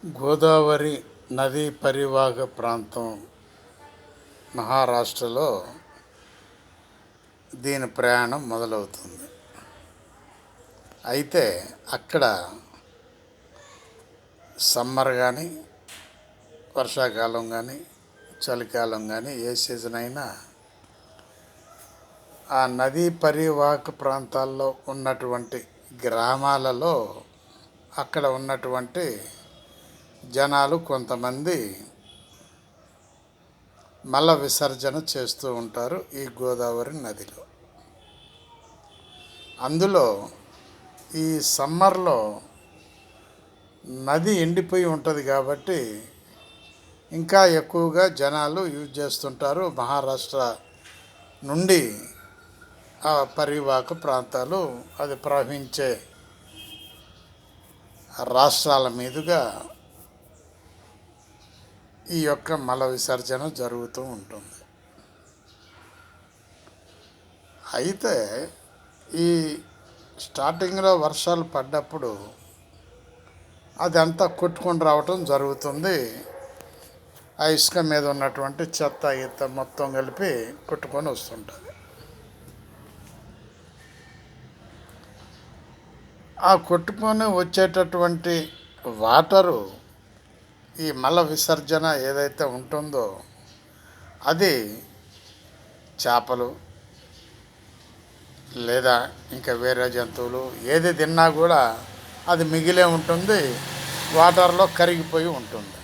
గోదావరి నదీ పరివాహక ప్రాంతం మహారాష్ట్రలో దీని ప్రయాణం మొదలవుతుంది. అయితే అక్కడ సమ్మర్ కానీ, వర్షాకాలం కానీ, చలికాలం కానీ ఏ సీజన్ అయినా ఆ నదీ పరివాహక ప్రాంతాల్లో ఉన్నటువంటి గ్రామాలలో అక్కడ ఉన్నటువంటి జనాలు కొంతమంది మల విసర్జన చేస్తూ ఉంటారు ఈ గోదావరి నదిలో. అందులో ఈ సమ్మర్లో నది ఎండిపోయి ఉంటుంది కాబట్టి ఇంకా ఎక్కువగా జనాలు యూజ్ చేస్తుంటారు. మహారాష్ట్ర నుండి ఆ పరివాహక ప్రాంతాలు అది ప్రవహించే రాష్ట్రాల మీదుగా ఈ యొక్క మల విసర్జన జరుగుతూ ఉంటుంది. అయితే ఈ స్టార్టింగ్లో వర్షాలు పడ్డప్పుడు అదంతా కొట్టుకొని రావటం జరుగుతుంది. ఆ ఇసుక మీద ఉన్నటువంటి చెత్త ఈత మొత్తం కలిపి కొట్టుకొని వస్తుంటుంది. ఆ కొట్టుకొని వచ్చేటటువంటి వాటరు ఈ మల విసర్జన ఏదైతే ఉంటుందో అది చేపలు లేదా ఇంకా వేరే జంతువులు ఏది తిన్నా కూడా అది మిగిలే ఉంటుంది, వాటర్లో కరిగిపోయి ఉంటుంది.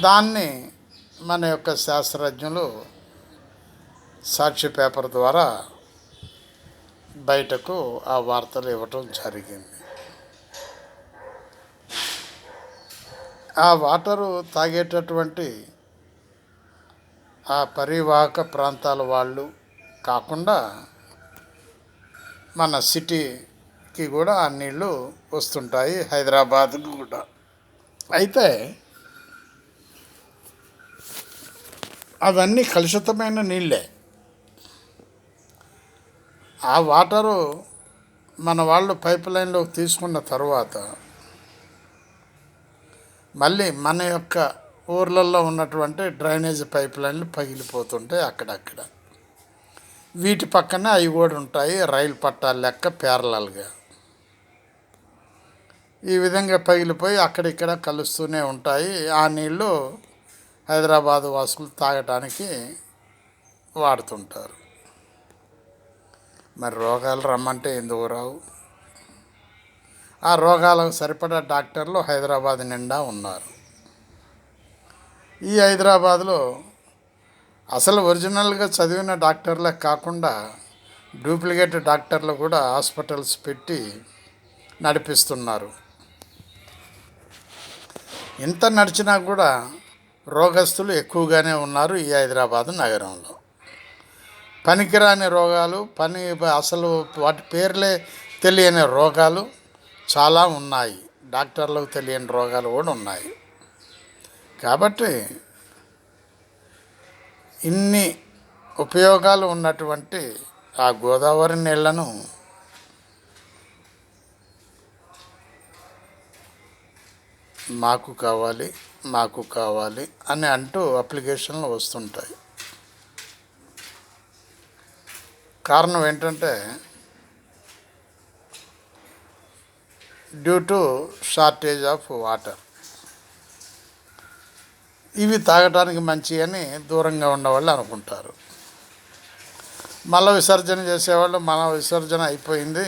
దాన్ని మన యొక్క శాస్త్రజ్ఞులు సాక్షి పేపర్ ద్వారా బయటకు ఆ వార్తలు ఇవ్వటం జరిగింది. ఆ వాటరు తాగేటటువంటి ఆ పరివాహక ప్రాంతాల వాళ్ళు కాకుండా మన సిటీకి కూడా ఆ నీళ్ళు వస్తుంటాయి, హైదరాబాద్కు కూడా. అయితే అవన్నీ కలుషితమైన నీళ్ళే. ఆ వాటరు మన వాళ్ళు పైప్ లైన్లోకి తీసుకున్న తర్వాత మళ్ళీ మన యొక్క ఊర్లలో ఉన్నటువంటి డ్రైనేజ్ పైప్ లైన్లు పగిలిపోతుంటాయి అక్కడక్కడ. వీటి పక్కనే అవి కూడా ఉంటాయి, రైలు పట్టాల లెక్క ప్యారలల్గా. ఈ విధంగా పగిలిపోయి అక్కడిక్కడ కలుస్తూనే ఉంటాయి. ఆ నీళ్ళు హైదరాబాదు వాసులు తాగటానికి వాడుతుంటారు. మరి రోగాలు రమ్మంటే ఎందుకు రావు? ఆ రోగాలకు సరిపడా డాక్టర్లు హైదరాబాద్ నిండా ఉన్నారు. ఈ హైదరాబాద్లో అసలు ఒరిజినల్గా చదివిన డాక్టర్లే కాకుండా డూప్లికేట్ డాక్టర్లు కూడా హాస్పిటల్స్ పెట్టి నడిపిస్తున్నారు. ఇంత నడిచినా కూడా రోగస్తులు ఎక్కువగానే ఉన్నారు ఈ హైదరాబాద్ నగరంలో. పనికిరాని రోగాలు, అసలు వాటి పేర్లే తెలియని రోగాలు చాలా ఉన్నాయి. డాక్టర్లకు తెలియని రోగాలు కూడా ఉన్నాయి. కాబట్టి ఇన్ని ఉపయోగాలు ఉన్నటువంటి ఆ గోదావరి నీళ్లను మాకు కావాలి, మాకు కావాలి అని అంటూ అప్లికేషన్లు వస్తుంటాయి. కారణం ఏంటంటే due to shortage of water. ఇవి తాగటానికి మంచి అని దూరంగా ఉన్నవాళ్ళు అనుకుంటారు. మల విసర్జన చేసేవాళ్ళు మన విసర్జన అయిపోయింది,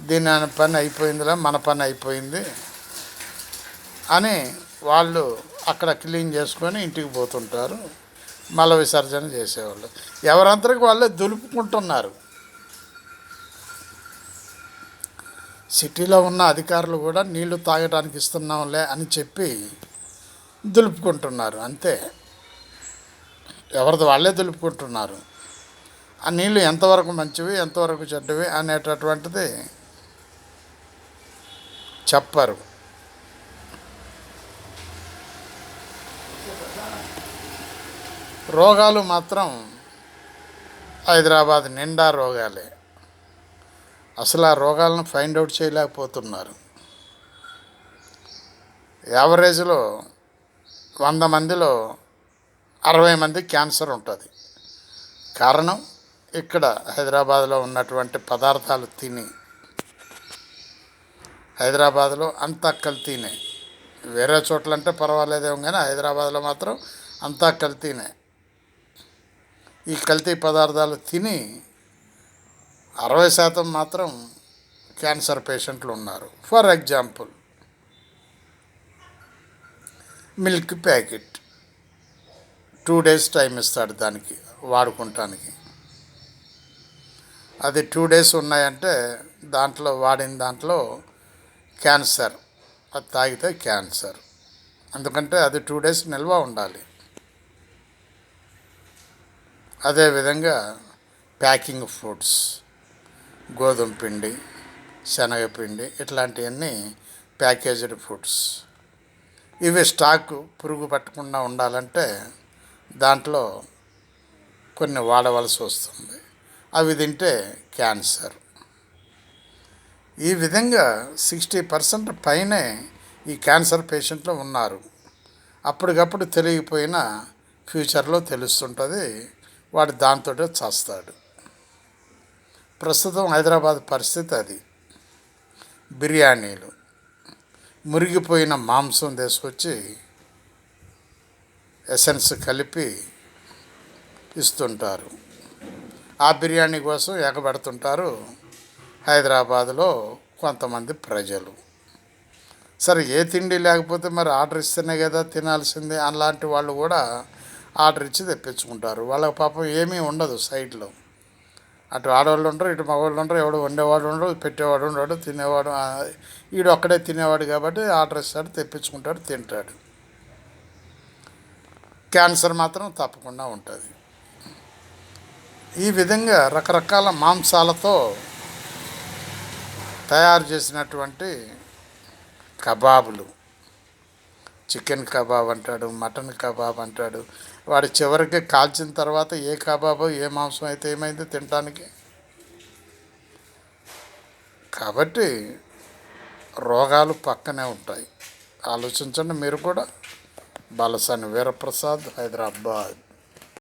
దీని పని అయిపోయిందిలే, మన పని అయిపోయింది అని వాళ్ళు అక్కడ క్లీన్ చేసుకొని ఇంటికి పోతుంటారు. మల విసర్జన చేసేవాళ్ళు ఎవరంతరికి వాళ్ళే దులుపుకుంటున్నారు. సిటీలో ఉన్న అధికారులు కూడా నీళ్లు తాగడానికి ఇస్తున్నాంలే అని చెప్పి దులుపుకుంటున్నారు. అంతే, ఎవరిది వాళ్ళే దులుపుకుంటున్నారు. ఆ నీళ్ళు ఎంతవరకు మంచివి, ఎంతవరకు చెడ్డవి అనేటటువంటిది చెప్పరు. రోగాలు మాత్రం హైదరాబాద్ నిండా రోగాలే. అసలు ఆ రోగాలను ఫైండ్ అవుట్ చేయలేకపోతున్నారు. యావరేజ్లో 100 మందిలో 60 మంది క్యాన్సర్ ఉంటుంది. కారణం ఇక్కడ హైదరాబాద్లో ఉన్నటువంటి పదార్థాలు తిని. హైదరాబాద్లో అంతా కల్తీనే. వేరే చోట్లంటే పర్వాలేదేమో కానీ హైదరాబాద్లో మాత్రం అంతా కల్తీనే. ఈ కల్తీ పదార్థాలు తిని 60% మాత్రం క్యాన్సర్ పేషెంట్లు ఉన్నారు. For example, milk packet 2 days time ఇస్తాడు దానికి వాడుకుంటానికి. అది 2 days ఉన్నాయంటే వాడిన దాంట్లో క్యాన్సర్, అది తాగితే క్యాన్సర్. ఎందుకంటే అది 2 days నిల్వ ఉండాలి. అదేవిధంగా ప్యాకింగ్ ఫుడ్స్, గోధుమ పిండి, శనగపిండి, ఇట్లాంటివన్నీ ప్యాకేజ్డ్ ఫుడ్స్. ఇవి స్టాక్ పురుగు పట్టకుండా ఉండాలంటే దాంట్లో కొన్ని వాడవలసి వస్తుంది. అవి తింటే క్యాన్సర్. ఈ విధంగా 60% పైనే ఈ క్యాన్సర్ పేషెంట్లు ఉన్నారు. అప్పటికప్పుడు తెలియకపోయినా ఫ్యూచర్లో తెలుస్తుంటుంది, వాడు దాంతో చేస్తాడు. ప్రస్తుతం హైదరాబాద్ పరిస్థితి అది. బిర్యానీలు, మురిగిపోయిన మాంసం తీసుకొచ్చి ఎసెన్స్ కలిపి ఇస్తుంటారు. ఆ బిర్యానీ కోసం ఎగబడుతుంటారు హైదరాబాదులో కొంతమంది ప్రజలు. సరే, ఏ తిండి లేకపోతే మరి ఆర్డర్ ఇస్తేనే కదా తినాల్సిందే. అలాంటి వాళ్ళు కూడా ఆర్డర్ ఇచ్చి తెప్పించుకుంటారు. వాళ్ళకి పాపం ఏమీ ఉండదు సైడ్లో. అటు ఆడవాళ్ళు ఉండరు, ఇటు మగవాళ్ళు ఉండరు, ఎవడు వండేవాడు ఉండడు, పెట్టేవాడు ఉండడు, తినేవాడు వీడు ఒక్కడే తినేవాడు కాబట్టి ఆర్డర్ ఇస్తాడు, తెప్పించుకుంటాడు, తింటాడు. క్యాన్సర్ మాత్రం తప్పకుండా ఉంటుంది. ఈ విధంగా రకరకాల మాంసాలతో తయారు చేసినటువంటి కబాబులు, చికెన్ కబాబ్ అంటాడు, మటన్ కబాబ్ అంటాడు. వాడు చివరికి కాల్చిన తర్వాత ఏ కబాబో ఏ మాంసం అయితే ఏమైంది తినడానికి. కాబట్టి రోగాలు పక్కనే ఉంటాయి. ఆలోచించండి మీరు కూడా. బాలసాని వీరప్రసాద్, హైదరాబాద్.